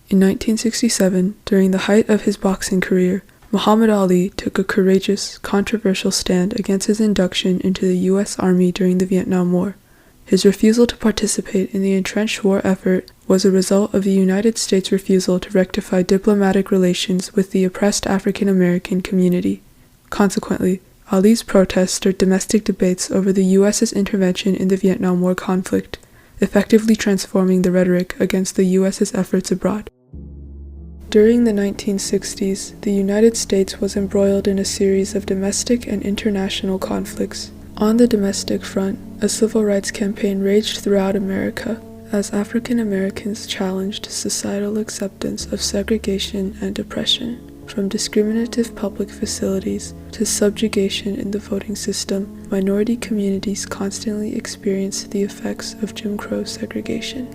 In 1967, during the height of his boxing career, Muhammad Ali took a courageous, controversial stand against his induction into the U.S. Army during the Vietnam War. His refusal to participate in the entrenched war effort was a result of the United States' refusal to rectify diplomatic relations with the oppressed African American community. Consequently, Ali's protest stirred domestic debates over the U.S.'s intervention in the Vietnam War conflict, effectively transforming the rhetoric against the U.S.'s efforts abroad. During the 1960s, the United States was embroiled in a series of domestic and international conflicts. On the domestic front, a civil rights campaign raged throughout America as African Americans challenged societal acceptance of segregation and oppression. From discriminative public facilities to subjugation in the voting system, minority communities constantly experienced the effects of Jim Crow segregation.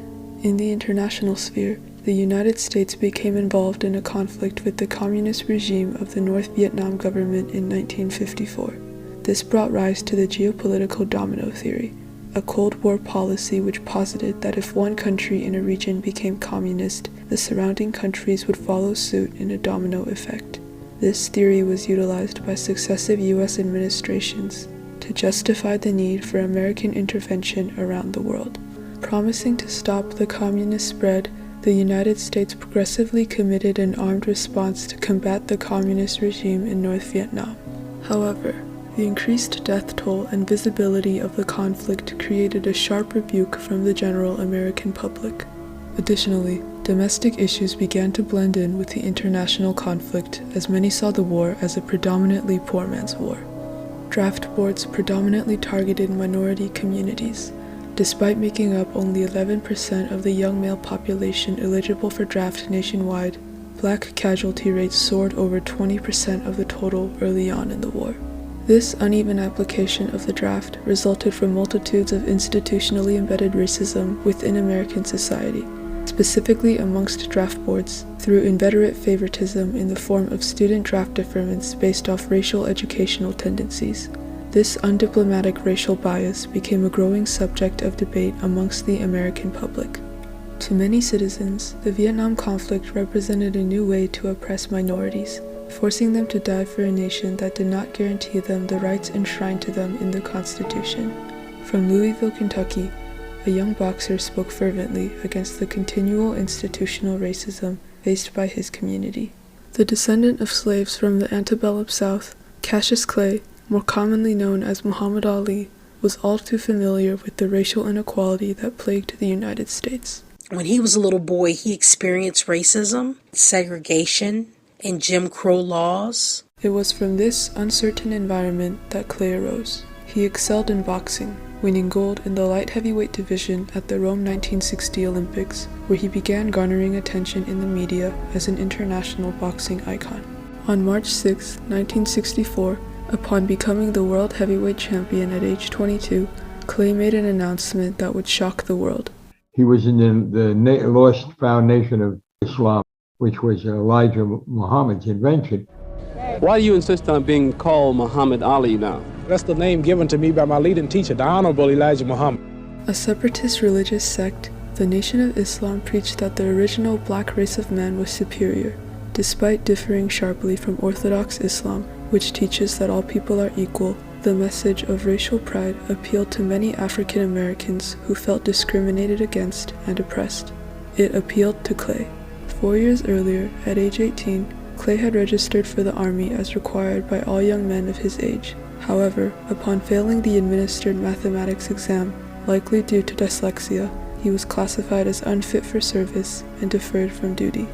In the international sphere, the United States became involved in a conflict with the communist regime of the North Vietnam government in 1954. This brought rise to the geopolitical domino theory, a Cold War policy which posited that if one country in a region became communist, the surrounding countries would follow suit in a domino effect. This theory was utilized by successive U.S. administrations to justify the need for American intervention around the world. Promising to stop the communist spread, the United States progressively committed an armed response to combat the communist regime in North Vietnam. However, the increased death toll and visibility of the conflict created a sharp rebuke from the general American public. Additionally, domestic issues began to blend in with the international conflict, as many saw the war as a predominantly poor man's war. Draft boards predominantly targeted minority communities. Despite making up only 11% of the young male population eligible for draft nationwide, black casualty rates soared over 20% of the total early on in the war. This uneven application of the draft resulted from multitudes of institutionally embedded racism within American society, specifically amongst draft boards, through inveterate favoritism in the form of student draft deferments based off racial educational tendencies. This undiplomatic racial bias became a growing subject of debate amongst the American public. To many citizens, the Vietnam conflict represented a new way to oppress minorities, forcing them to die for a nation that did not guarantee them the rights enshrined to them in the Constitution. From Louisville, Kentucky, a young boxer spoke fervently against the continual institutional racism faced by his community. The descendant of slaves from the antebellum South, Cassius Clay, more commonly known as Muhammad Ali, was all too familiar with the racial inequality that plagued the United States. When he was a little boy, he experienced racism, segregation, and Jim Crow laws. It was from this uncertain environment that Clay arose. He excelled in boxing, winning gold in the light heavyweight division at the Rome 1960 Olympics, where he began garnering attention in the media as an international boxing icon. On March 6, 1964, upon becoming the world heavyweight champion at age 22, Clay made an announcement that would shock the world. He was in the lost foundation of Islam, which was Elijah Muhammad's invention. Why do you insist on being called Muhammad Ali now? That's the name given to me by my leading teacher, the Honorable Elijah Muhammad. A separatist religious sect, the Nation of Islam preached that the original black race of man was superior, despite differing sharply from Orthodox Islam, which teaches that all people are equal. The message of racial pride appealed to many African Americans who felt discriminated against and oppressed. It appealed to Clay. 4 years earlier, at age 18, Clay had registered for the Army as required by all young men of his age. However, upon failing the administered mathematics exam, likely due to dyslexia, he was classified as unfit for service and deferred from duty.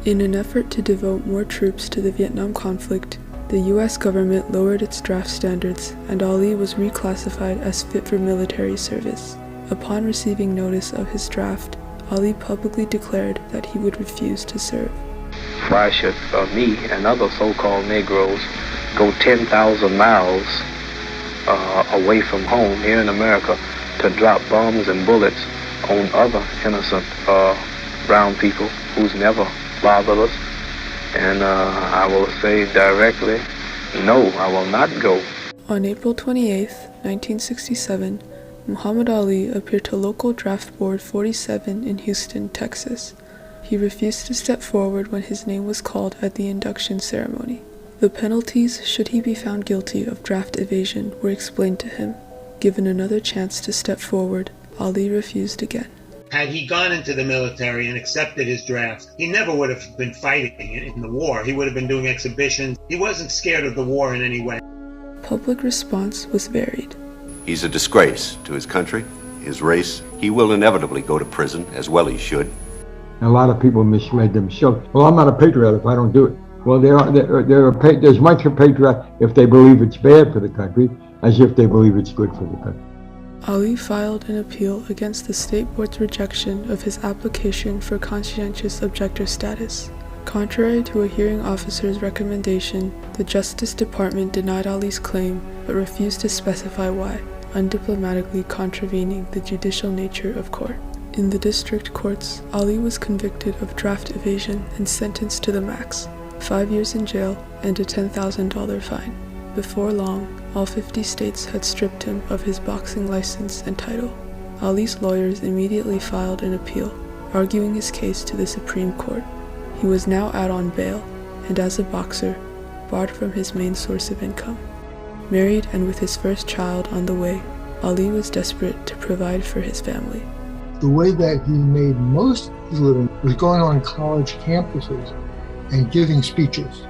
In an effort to devote more troops to the Vietnam conflict, the U.S. government lowered its draft standards, and Ali was reclassified as fit for military service. Upon receiving notice of his draft, Ali publicly declared that he would refuse to serve. Why should me and other so-called Negroes go 10,000 miles away from home here in America to drop bombs and bullets on other innocent brown people who's never bothered us? And I will say directly, no, I will not go. On April 28, 1967, Muhammad Ali appeared to local draft board 47 in Houston, Texas. He refused to step forward when his name was called at the induction ceremony. The penalties, should he be found guilty of draft evasion, were explained to him. Given another chance to step forward, Ali refused again. Had he gone into the military and accepted his draft, he never would have been fighting in the war. He would have been doing exhibitions. He wasn't scared of the war in any way. Public response was varied. He's a disgrace to his country, his race. He will inevitably go to prison, as well he should. A lot of people misled themselves. Well, I'm not a patriot if I don't do it. Well, they're as much a patriot if they believe it's bad for the country as if they believe it's good for the country. Ali filed an appeal against the state board's rejection of his application for conscientious objector status. Contrary to a hearing officer's recommendation, the Justice Department denied Ali's claim but refused to specify why, undiplomatically contravening the judicial nature of court. In the district courts, Ali was convicted of draft evasion and sentenced to the max, 5 years in jail and a $10,000 fine. Before long, all 50 states had stripped him of his boxing license and title. Ali's lawyers immediately filed an appeal, arguing his case to the Supreme Court. He was now out on bail, and as a boxer, barred from his main source of income. Married and with his first child on the way, Ali was desperate to provide for his family. The way that he made most of his living was going on college campuses and giving speeches.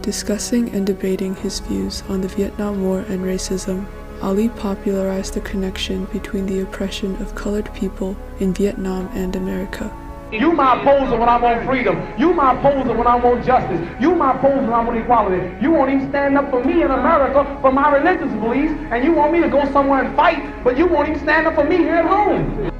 Discussing and debating his views on the Vietnam War and racism, Ali popularized the connection between the oppression of colored people in Vietnam and America. You my opposer when I want freedom. You my opposer when I want justice. You my opposer when I want equality. You won't even stand up for me in America for my religious beliefs, and you want me to go somewhere and fight, but you won't even stand up for me here at home.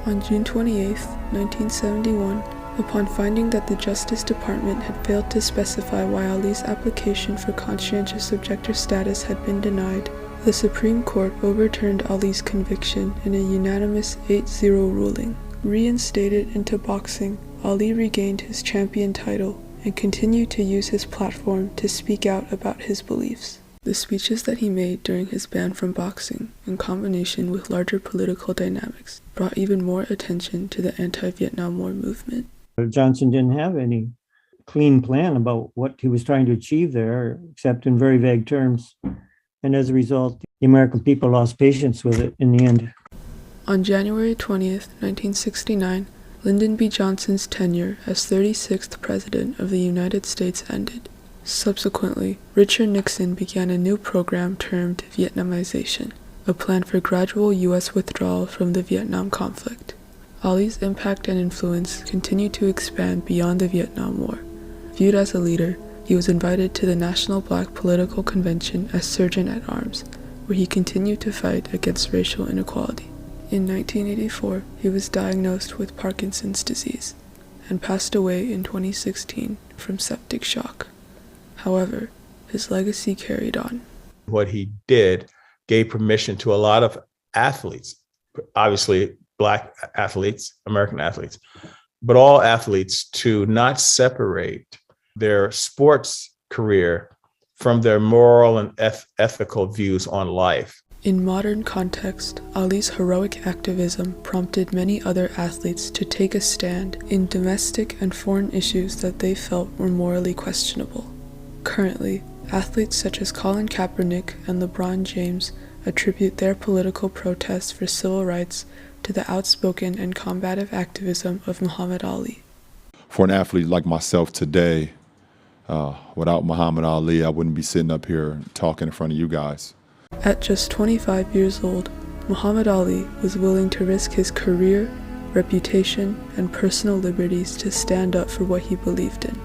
On June 28, 1971, upon finding that the Justice Department had failed to specify why Ali's application for conscientious objector status had been denied, the Supreme Court overturned Ali's conviction in a unanimous 8-0 ruling. Reinstated into boxing, Ali regained his champion title and continued to use his platform to speak out about his beliefs. The speeches that he made during his ban from boxing, in combination with larger political dynamics, brought even more attention to the anti-Vietnam War movement. Johnson didn't have any clean plan about what he was trying to achieve there, except in very vague terms. And as a result, the American people lost patience with it in the end. On January 20th, 1969, Lyndon B. Johnson's tenure as 36th President of the United States ended. Subsequently, Richard Nixon began a new program termed Vietnamization, a plan for gradual U.S. withdrawal from the Vietnam conflict. Ali's impact and influence continued to expand beyond the Vietnam War. Viewed as a leader, he was invited to the National Black Political Convention as Sergeant-at-Arms, where he continued to fight against racial inequality. In 1984, he was diagnosed with Parkinson's disease and passed away in 2016 from septic shock. However, his legacy carried on. What he did gave permission to a lot of athletes, obviously Black athletes, American athletes, but all athletes to not separate their sports career from their moral and ethical views on life. In modern context, Ali's heroic activism prompted many other athletes to take a stand in domestic and foreign issues that they felt were morally questionable. Currently, athletes such as Colin Kaepernick and LeBron James attribute their political protests for civil rights to the outspoken and combative activism of Muhammad Ali. For an athlete like myself today, without Muhammad Ali, I wouldn't be sitting up here talking in front of you guys. At just 25 years old, Muhammad Ali was willing to risk his career, reputation, and personal liberties to stand up for what he believed in.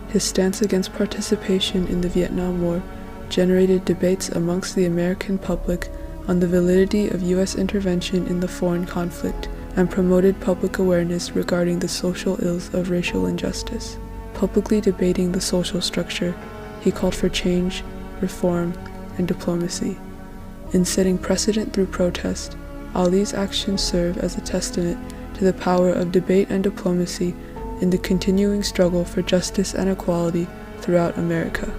His stance against participation in the Vietnam War generated debates amongst the American public on the validity of U.S. intervention in the foreign conflict and promoted public awareness regarding the social ills of racial injustice. Publicly debating the social structure, he called for change, reform, and diplomacy. In setting precedent through protest, Ali's actions serve as a testament to the power of debate and diplomacy in the continuing struggle for justice and equality throughout America.